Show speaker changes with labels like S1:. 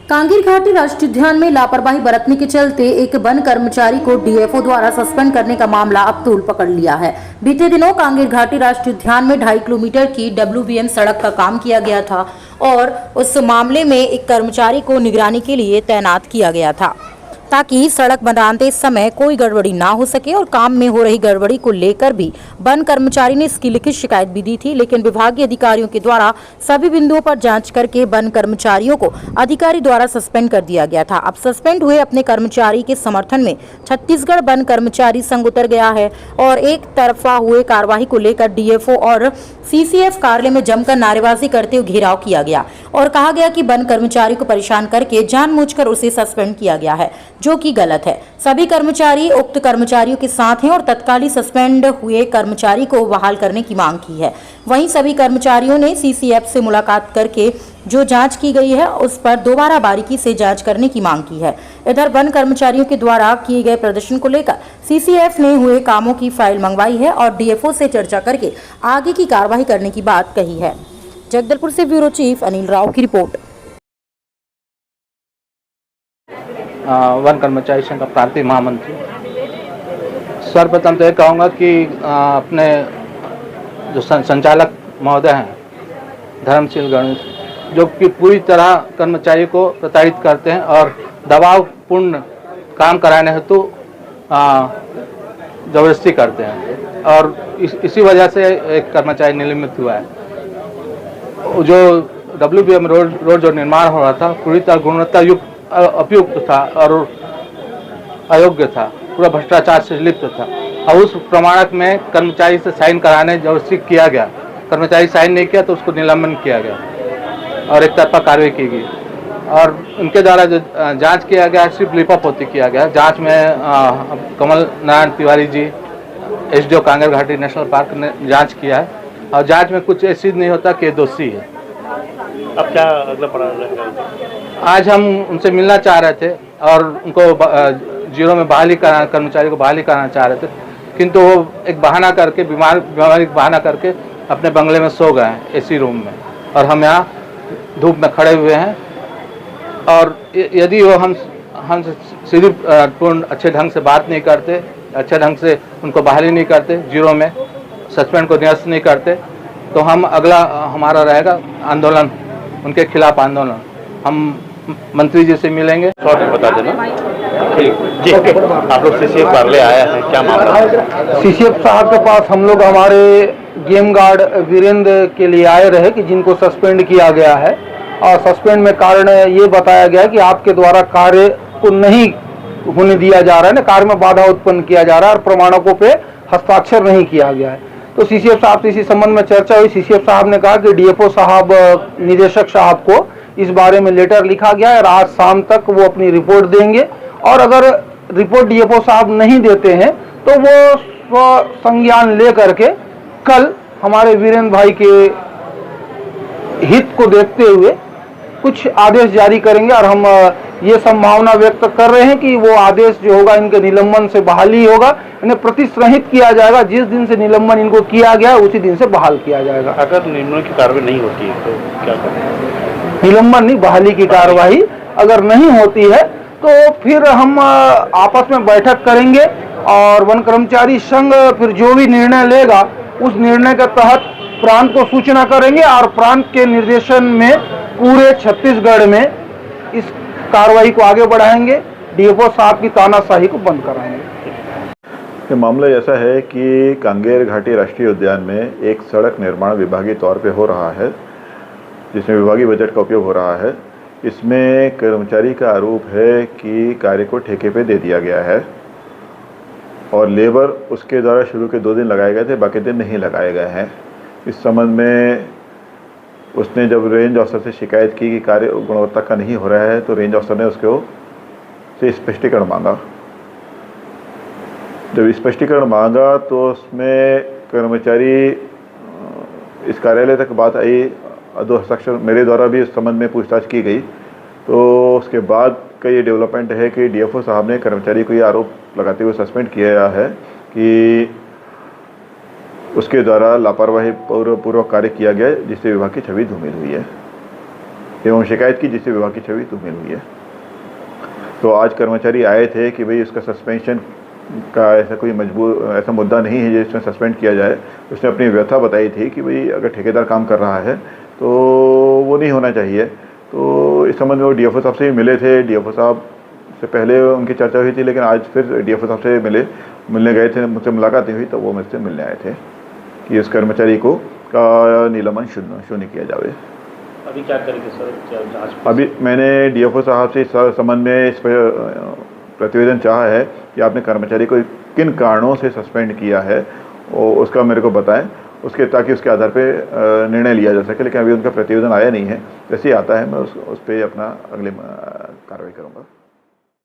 S1: कांगेर घाटी राष्ट्रीय उद्यान में लापरवाही बरतने के चलते एक वन कर्मचारी को डीएफओ द्वारा सस्पेंड करने का मामला अब तूल पकड़ लिया है। बीते दिनों कांगेर घाटी राष्ट्रीय उद्यान में 2.5 किलोमीटर की WBM सड़क का काम किया गया था और उस मामले में एक कर्मचारी को निगरानी के लिए तैनात किया गया था ताकि सड़क बनाते समय कोई गड़बड़ी ना हो सके। और काम में हो रही गड़बड़ी को लेकर भी वन कर्मचारी ने इसकी लिखित शिकायत भी दी थी, लेकिन विभागीय अधिकारियों के द्वारा सभी बिंदुओं पर जांच करके वन कर्मचारियों को अधिकारी द्वारा सस्पेंड कर दिया गया था। अब सस्पेंड हुए अपने कर्मचारी के समर्थन में छत्तीसगढ़ वन कर्मचारी संघ उतर गया है और एक तरफा हुए कार्रवाई को लेकर डीएफओ और CCF कार्यालय में जमकर नारेबाजी करते हुए घेराव किया गया और कहा गया कि वन कर्मचारी को परेशान करके जानबूझकर उसे सस्पेंड किया गया है, जो कि गलत है। सभी कर्मचारी उक्त कर्मचारियों के साथ हैं और तत्कालीन सस्पेंड हुए कर्मचारी को बहाल करने की मांग की है। वहीं सभी कर्मचारियों ने CCF से मुलाकात करके जो जांच की गई है उस पर दोबारा बारीकी से जांच करने की मांग की है। इधर वन कर्मचारियों के द्वारा किए गए प्रदर्शन को लेकर CCF ने हुए कामों की फाइल मंगवाई है और DFO से चर्चा करके आगे की कार्रवाई करने की बात कही है। जगदलपुर से ब्यूरो चीफ अनिल राव की रिपोर्ट।
S2: वन कर्मचारी संघ का प्रांतीय महामंत्री। सर्वप्रथम तो ये कहूँगा कि अपने जो संचालक महोदय हैं धर्मशील गणेश, जो कि पूरी तरह कर्मचारी को प्रताड़ित करते हैं और दबावपूर्ण काम कराने हेतु जबरदस्ती करते हैं और इसी वजह से एक कर्मचारी निलंबित हुआ है। जो WBM रोड जो निर्माण हो रहा था पूरी तरह गुणवत्ता युक्त उपयुक्त था और अयोग्य था, पूरा भ्रष्टाचार से लिप्त था और उस प्रमाणक में कर्मचारी से साइन कराने जबरदस्ती किया गया। कर्मचारी साइन नहीं किया तो उसको निलंबन किया गया और एक तरफा कार्रवाई की गई और उनके द्वारा जो जांच किया गया सिर्फ लिपापोती किया गया। जांच में कमल नारायण तिवारी जी SDO कांगेर घाटी नेशनल पार्क ने जांच किया है और जांच में कुछ ऐसी नहीं होता कि दोषी है।
S3: अब क्या अगला पड़ा रहेगा?
S2: आज हम उनसे मिलना चाह रहे थे और उनको जीरो में बहाली कराना, कर्मचारी को बहाली कराना चाह रहे थे, किंतु वो एक बहाना करके बीमारी बहाना करके अपने बंगले में सो गए हैं AC रूम में और हम यहाँ धूप में खड़े हुए हैं। और यदि वो हम सीधी पूर्ण अच्छे ढंग से बात नहीं करते, अच्छे ढंग से उनको बहाली नहीं करते, जीरो में सस्पेंड को निरस्त नहीं करते, तो हम अगला हमारा रहेगा आंदोलन, उनके खिलाफ आंदोलन। हम मंत्री जी से मिलेंगे।
S3: शॉर्ट में बता देना जी। आप लोग CCF कार्यालय आया है, क्या मामला है?
S4: CCF साहब के पास हम लोग हमारे गेम गार्ड वीरेंद्र के लिए आए रहे कि जिनको सस्पेंड किया गया है और सस्पेंड में कारण ये बताया गया कि आपके द्वारा कार्य को नहीं होने दिया जा रहा है, ना कार्य में बाधा उत्पन्न किया जा रहा है और प्रमाणकों पे हस्ताक्षर नहीं किया गया है। तो CCF साहब से इसी संबंध में चर्चा हुई। CCF साहब ने कहा कि DFO साहब, निदेशक साहब को इस बारे में लेटर लिखा गया है और आज शाम तक वो अपनी रिपोर्ट देंगे और अगर रिपोर्ट DFO साहब नहीं देते हैं तो वो स्व संज्ञान ले करके कल हमारे वीरेंद्र भाई के हित को देखते हुए कुछ आदेश जारी करेंगे और हम ये संभावना व्यक्त कर रहे हैं कि वो आदेश जो होगा इनके निलंबन से बहाली होगा, इन्हें प्रतिश्रहित किया जाएगा। जिस दिन से निलंबन इनको किया गया उसी दिन से बहाल किया जाएगा।
S3: अगर निलंबन की कार्रवाई नहीं होती है तो क्या करें?
S4: निलंबन नहीं, बहाली की कार्रवाई अगर नहीं होती है तो फिर हम आपस में बैठक करेंगे और वन कर्मचारी संघ फिर जो भी निर्णय लेगा उस निर्णय के तहत प्रांत को सूचना करेंगे और प्रांत के निर्देशन में पूरे छत्तीसगढ़ में इस कार्रवाई को आगे बढ़ाएंगे, DFO साहब की तानाशाही को बंद कराएंगे।
S5: ये मामला ऐसा है कि कांगेर घाटी राष्ट्रीय उद्यान में एक सड़क निर्माण विभागीय तौर पे हो रहा है, जिसमें विभागीय बजट का उपयोग हो रहा है। इसमें कर्मचारी का आरोप है कि कार्य को ठेके पे दे दिया गया है और लेबर उसके द्वारा शुरू के 2 दिन लगाए गए थे, बाकी दिन नहीं लगाए गए हैं। इस संबंध में उसने जब रेंज ऑफिसर से शिकायत की कि कार्य गुणवत्ता का नहीं हो रहा है तो रेंज ऑफिसर ने उसको से स्पष्टीकरण मांगा। जब स्पष्टीकरण मांगा तो उसमें कर्मचारी इस कार्यालय तक बात आई, 2 हस्ताक्षर मेरे द्वारा भी इस संबंध में पूछताछ की गई। तो उसके बाद का ये डेवलपमेंट है कि DFO साहब ने कर्मचारी को ये आरोप लगाते हुए सस्पेंड किया है कि उसके द्वारा लापरवाही पूर्वक कार्य किया गया जिससे विभाग की छवि धूमिल हुई है। एवं शिकायत की, जिससे विभाग की छवि तो मिल हुई है। तो आज कर्मचारी आए थे कि भाई उसका सस्पेंशन का ऐसा कोई ऐसा मुद्दा नहीं है जिसमें सस्पेंड किया जाए। उसने अपनी व्यथा बताई थी कि भाई अगर ठेकेदार काम कर रहा है तो वो नहीं होना चाहिए। तो इस संबंध में वो डीएफओ साहब से ही मिले थे। डीएफओ साहब से पहले उनकी चर्चा हुई थी, लेकिन आज फिर डीएफओ साहब से मिलने गए थे, मुझसे मुलाकातें हुई, तो वो मुझसे मिलने आए थे कि इस कर्मचारी को का निलंबन शून्य किया जाए।
S3: अभी क्या करेंगे सर, जांच?
S5: अभी मैंने डीएफओ साहब से इस संबंध में इस प्रतिवेदन चाहा है कि आपने कर्मचारी को किन कारणों से सस्पेंड किया है और उसका मेरे को बताएं, ताकि उसके आधार पे निर्णय लिया जा सके। लेकिन अभी उनका प्रतिवेदन आया नहीं है, जैसे ही आता है मैं उस पर अपना अगले कार्रवाई करूँगा।